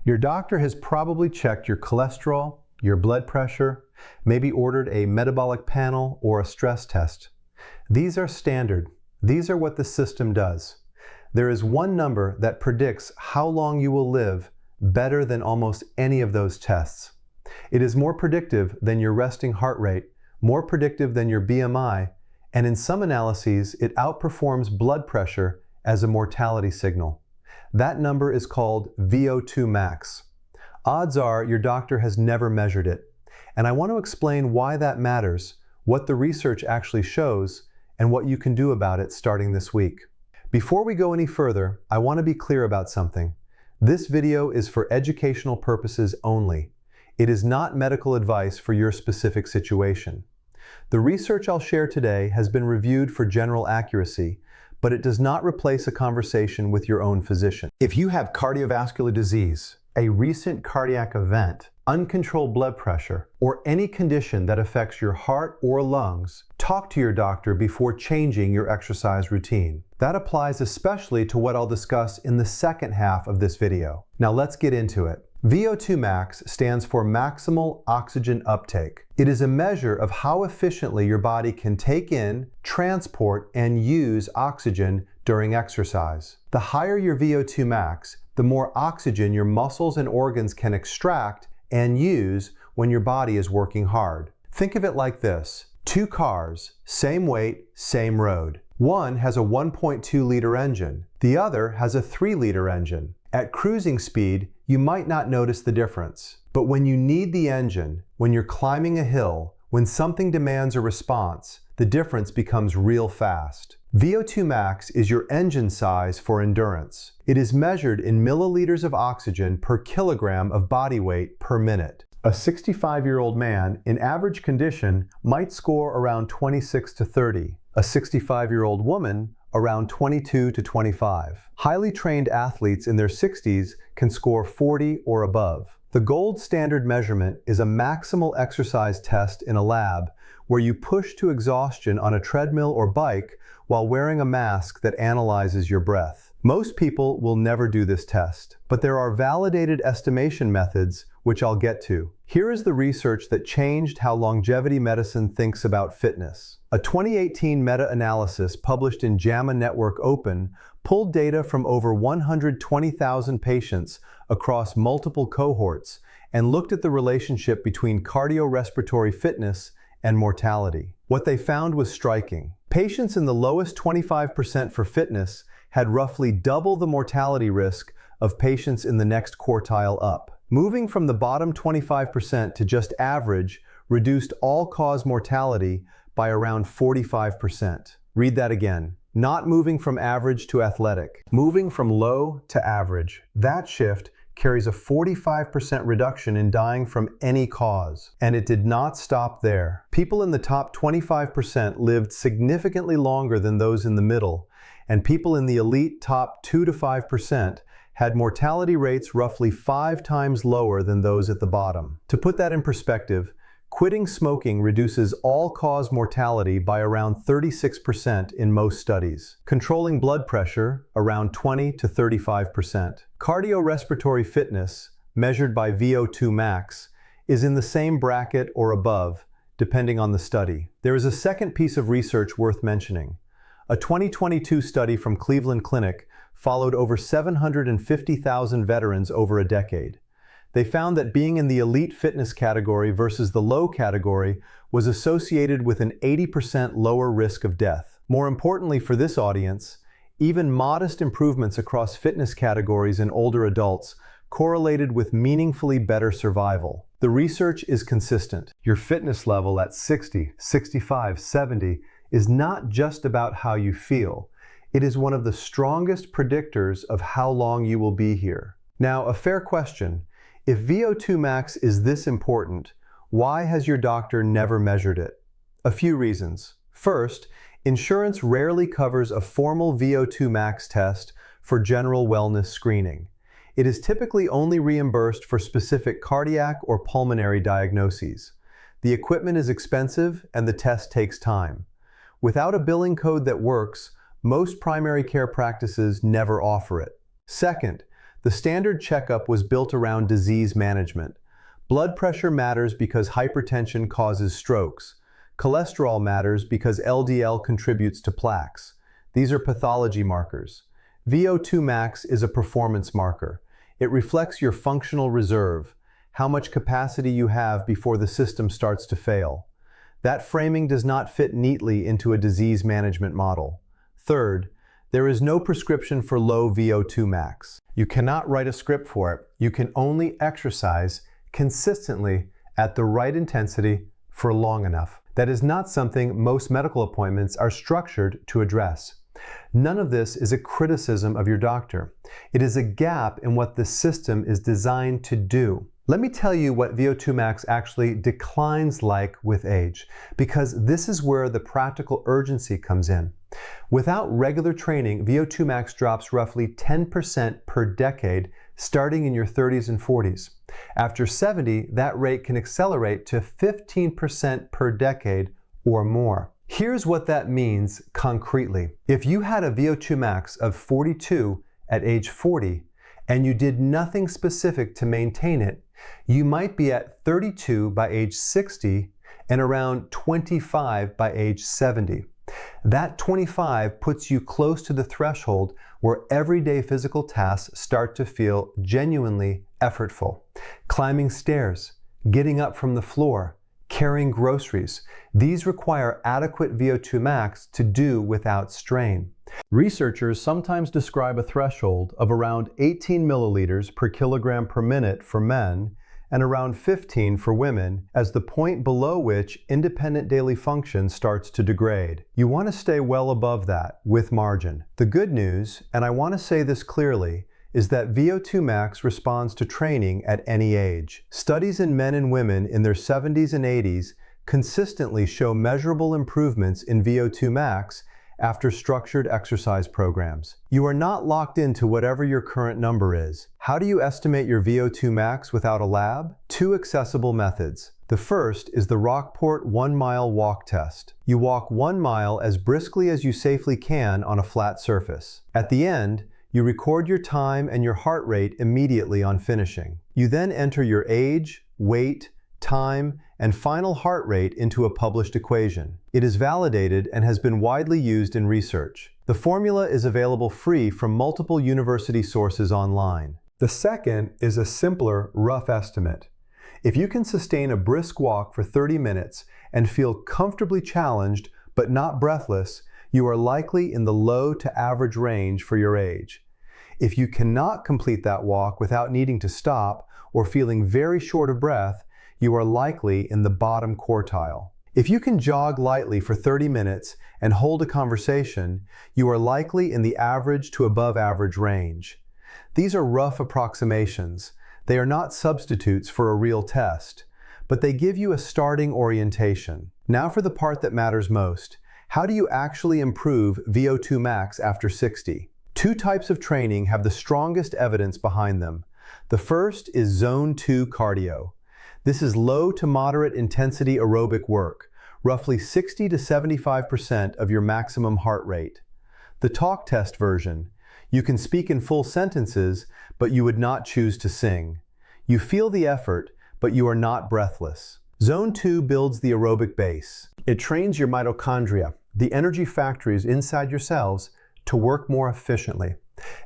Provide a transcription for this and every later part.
Your doctor has probably checked your cholesterol, your blood pressure, maybe ordered a metabolic panel or a stress test. These are standard. These are what the system does. There is one number that predicts how long you will live better than almost any of those tests. It is more predictive than your resting heart rate, more predictive than your BMI, and in some analyses, it outperforms blood pressure as a mortality signal. That number is called VO2 max. Odds are your doctor has never measured it, and I want to explain why that matters, what the research actually shows, and what you can do about it starting this week. Before we go any further, I want to be clear about something. This video is for educational purposes only. It is not medical advice for your specific situation. The research I'll share today has been reviewed for general accuracy, but it does not replace a conversation with your own physician. If you have cardiovascular disease, a recent cardiac event, uncontrolled blood pressure, or any condition that affects your heart or lungs, talk to your doctor before changing your exercise routine. That applies especially to what I'll discuss in the second half of this video. Now let's get into it. VO2 max stands for maximal oxygen uptake. It is a measure of how efficiently your body can take in, transport, and use oxygen during exercise. The higher your VO2 max, the more oxygen your muscles and organs can extract and use when your body is working hard. Think of it like this. Two cars, same weight, same road. One has a 1.2-liter engine. The other has a 3-liter engine. At cruising speed, you might not notice the difference. But when you need the engine, when you're climbing a hill, when something demands a response, the difference becomes real fast. VO2 max is your engine size for endurance. It is measured in milliliters of oxygen per kilogram of body weight per minute. A 65-year-old man in average condition might score around 26 to 30. A 65-year-old woman around 22 to 25. Highly trained athletes in their 60s can score 40 or above. The gold standard measurement is a maximal exercise test in a lab where you push to exhaustion on a treadmill or bike while wearing a mask that analyzes your breath. Most people will never do this test, but there are validated estimation methods which I'll get to. Here is the research that changed how longevity medicine thinks about fitness. A 2018 meta-analysis published in JAMA Network Open pulled data from over 120,000 patients across multiple cohorts and looked at the relationship between cardiorespiratory fitness and mortality. What they found was striking. Patients in the lowest 25% for fitness had roughly double the mortality risk of patients in the next quartile up. Moving from the bottom 25% to just average reduced all-cause mortality by around 45%. Read that again. Not moving from average to athletic. Moving from low to average. That shift carries a 45% reduction in dying from any cause. And it did not stop there. People in the top 25% lived significantly longer than those in the middle, and people in the elite top 2 to 5% had mortality rates roughly 5 times lower than those at the bottom. To put that in perspective, quitting smoking reduces all-cause mortality by around 36% in most studies. Controlling blood pressure, around 20 to 35%. Cardiorespiratory fitness, measured by VO2 max, is in the same bracket or above, depending on the study. There is a second piece of research worth mentioning. A 2022 study from Cleveland Clinic followed over 750,000 veterans over a decade. They found that being in the elite fitness category versus the low category was associated with an 80% lower risk of death. More importantly for this audience, even modest improvements across fitness categories in older adults correlated with meaningfully better survival. The research is consistent. Your fitness level at 60, 65, 70 is not just about how you feel. It is one of the strongest predictors of how long you will be here. Now, a fair question. If VO2 max is this important, why has your doctor never measured it? A few reasons. First, insurance rarely covers a formal VO2 max test for general wellness screening. It is typically only reimbursed for specific cardiac or pulmonary diagnoses. The equipment is expensive and the test takes time. Without a billing code that works, most primary care practices never offer it. Second, The standard checkup was built around disease management. Blood pressure matters because hypertension causes strokes. Cholesterol matters because LDL contributes to plaques. These are pathology markers. VO2 max is a performance marker. It reflects your functional reserve, how much capacity you have before the system starts to fail. That framing does not fit neatly into a disease management model. Third, there is no prescription for low VO2 max. You cannot write a script for it. You can only exercise consistently at the right intensity for long enough. That is not something most medical appointments are structured to address. None of this is a criticism of your doctor. It is a gap in what the system is designed to do. Let me tell you what VO2 max actually declines like with age, because this is where the practical urgency comes in. Without regular training, VO2 max drops roughly 10% per decade, starting in your 30s and 40s. After 70, that rate can accelerate to 15% per decade or more. Here's what that means concretely. If you had a VO2 max of 42 at age 40, and you did nothing specific to maintain it, you might be at 32 by age 60 and around 25 by age 70. That 25 puts you close to the threshold where everyday physical tasks start to feel genuinely effortful. Climbing stairs, getting up from the floor, carrying groceries. These require adequate VO2 max to do without strain. Researchers sometimes describe a threshold of around 18 milliliters per kilogram per minute for men and around 15 for women as the point below which independent daily function starts to degrade. You want to stay well above that with margin. The good news, and I want to say this clearly, is that VO2 max responds to training at any age. Studies in men and women in their 70s and 80s consistently show measurable improvements in VO2 max after structured exercise programs. You are not locked into whatever your current number is. How do you estimate your VO2 max without a lab? Two accessible methods. The first is the Rockport 1-mile walk test. You walk 1 mile as briskly as you safely can on a flat surface. At the end, you record your time and your heart rate immediately on finishing. You then enter your age, weight, time, and final heart rate into a published equation. It is validated and has been widely used in research. The formula is available free from multiple university sources online. The second is a simpler, rough estimate. If you can sustain a brisk walk for 30 minutes and feel comfortably challenged but not breathless, you are likely in the low to average range for your age. If you cannot complete that walk without needing to stop or feeling very short of breath, you are likely in the bottom quartile. If you can jog lightly for 30 minutes and hold a conversation, you are likely in the average to above average range. These are rough approximations. They are not substitutes for a real test, but they give you a starting orientation. Now for the part that matters most. How do you actually improve VO2 max after 60? Two types of training have the strongest evidence behind them. The first is Zone 2 cardio. This is low to moderate intensity aerobic work, roughly 60 to 75% of your maximum heart rate. The talk test version. You can speak in full sentences, but you would not choose to sing. You feel the effort, but you are not breathless. Zone 2 builds the aerobic base. It trains your mitochondria, the energy factories inside your cells, to work more efficiently.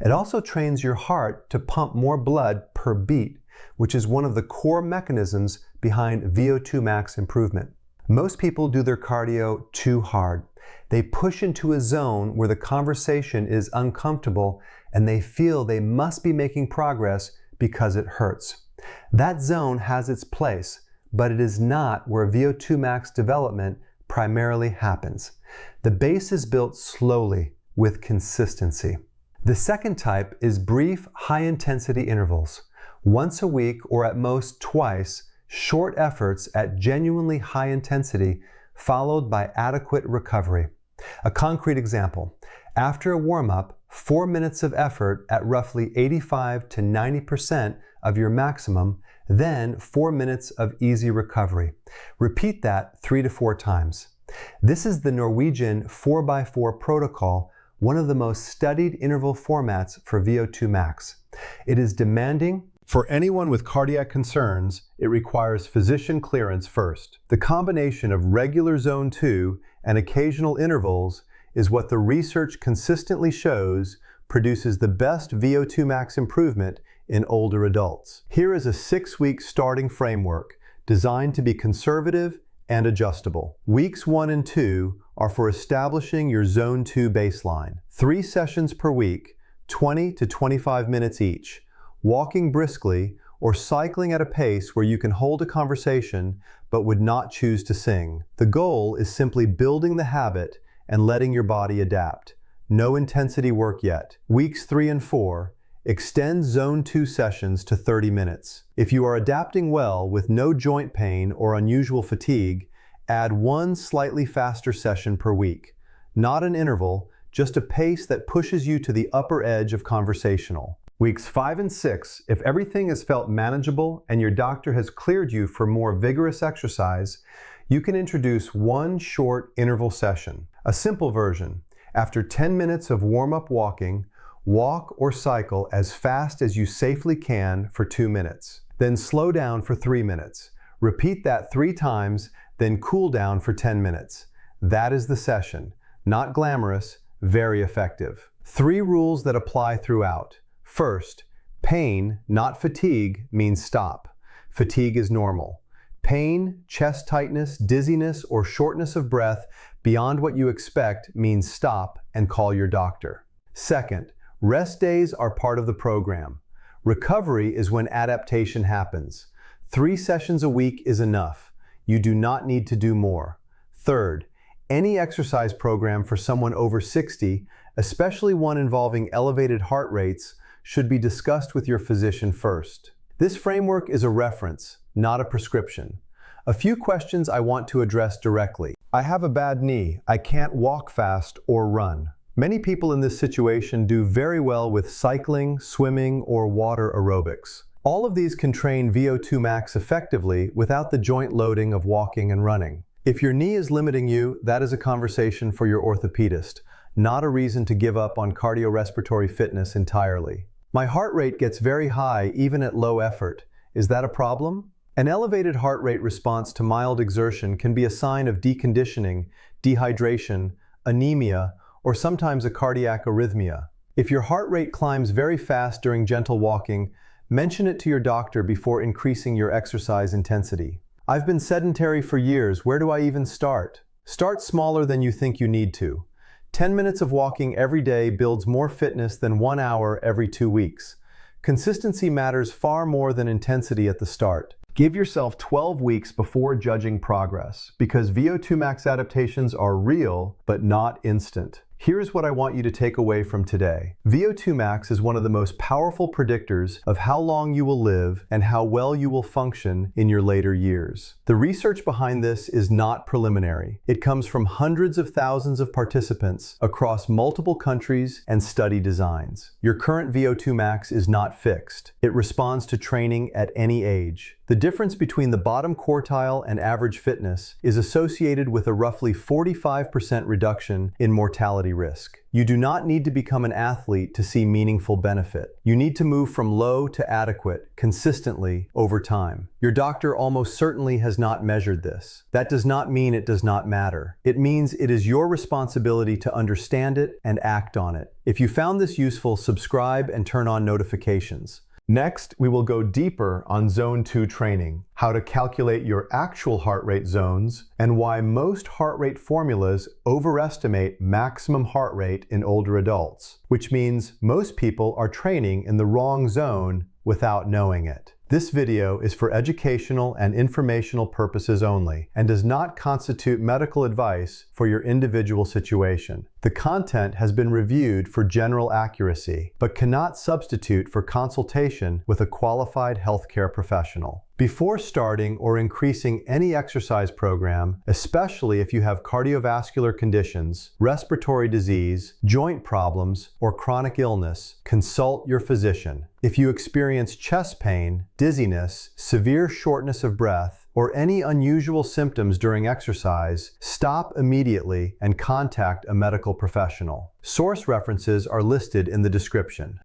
It also trains your heart to pump more blood per beat, which is one of the core mechanisms behind VO2 max improvement. Most people do their cardio too hard. They push into a zone where the conversation is uncomfortable and they feel they must be making progress because it hurts. That zone has its place, but it is not where VO2 max development primarily happens. The base is built slowly with consistency. The second type is brief, high-intensity intervals. Once a week or at most twice, short efforts at genuinely high intensity followed by adequate recovery. A concrete example. After a warm-up, 4 minutes of effort at roughly 85 to 90% of your maximum, then 4 minutes of easy recovery. Repeat that 3 to 4 times. This is the Norwegian 4x4 protocol, one of the most studied interval formats for VO2 max. It is demanding. For anyone with cardiac concerns, it requires physician clearance first. The combination of regular zone 2 and occasional intervals is what the research consistently shows produces the best VO2 max improvement in older adults. Here is a 6-week starting framework designed to be conservative and adjustable. Weeks 1 and 2 are for establishing your zone 2 baseline. 3 sessions per week, 20 to 25 minutes each, walking briskly or cycling at a pace where you can hold a conversation but would not choose to sing. The goal is simply building the habit and letting your body adapt. No intensity work yet. Weeks 3 and 4, extend zone 2 sessions to 30 minutes. If you are adapting well with no joint pain or unusual fatigue, add 1 slightly faster session per week. Not an interval, just a pace that pushes you to the upper edge of conversational. Weeks 5 and 6, if everything has felt manageable and your doctor has cleared you for more vigorous exercise, you can introduce 1 short interval session. A simple version. After 10 minutes of warm-up walking, walk or cycle as fast as you safely can for 2 minutes. Then slow down for 3 minutes. Repeat that 3 times, then cool down for 10 minutes. That is the session. Not glamorous, very effective. 3 rules that apply throughout. First, pain, not fatigue, means stop. Fatigue is normal. Pain, chest tightness, dizziness, or shortness of breath beyond what you expect means stop and call your doctor. Second, rest days are part of the program. Recovery is when adaptation happens. 3 sessions a week is enough. You do not need to do more. Third, any exercise program for someone over 60, especially one involving elevated heart rates, should be discussed with your physician first. This framework is a reference, not a prescription. A few questions I want to address directly. I have a bad knee. I can't walk fast or run. Many people in this situation do very well with cycling, swimming, or water aerobics. All of these can train VO2 max effectively without the joint loading of walking and running. If your knee is limiting you, that is a conversation for your orthopedist, not a reason to give up on cardiorespiratory fitness entirely. My heart rate gets very high even at low effort. Is that a problem? An elevated heart rate response to mild exertion can be a sign of deconditioning, dehydration, anemia, or sometimes a cardiac arrhythmia. If your heart rate climbs very fast during gentle walking, mention it to your doctor before increasing your exercise intensity. I've been sedentary for years. Where do I even start? Start smaller than you think you need to. 10 minutes of walking every day builds more fitness than 1 hour every 2 weeks. Consistency matters far more than intensity at the start. Give yourself 12 weeks before judging progress, because VO2 max adaptations are real, but not instant. Here's what I want you to take away from today. VO2 max is one of the most powerful predictors of how long you will live and how well you will function in your later years. The research behind this is not preliminary. It comes from hundreds of thousands of participants across multiple countries and study designs. Your current VO2 max is not fixed. It responds to training at any age. The difference between the bottom quartile and average fitness is associated with a roughly 45% reduction in mortality risk. You do not need to become an athlete to see meaningful benefit. You need to move from low to adequate consistently over time. Your doctor almost certainly has not measured this. That does not mean it does not matter. It means it is your responsibility to understand it and act on it. If you found this useful, subscribe and turn on notifications. Next, we will go deeper on Zone 2 training, how to calculate your actual heart rate zones, and why most heart rate formulas overestimate maximum heart rate in older adults, which means most people are training in the wrong zone without knowing it. This video is for educational and informational purposes only and does not constitute medical advice for your individual situation. The content has been reviewed for general accuracy, but cannot substitute for consultation with a qualified healthcare professional. Before starting or increasing any exercise program, especially if you have cardiovascular conditions, respiratory disease, joint problems, or chronic illness, consult your physician. If you experience chest pain, dizziness, severe shortness of breath, or any unusual symptoms during exercise, stop immediately and contact a medical professional. Source references are listed in the description.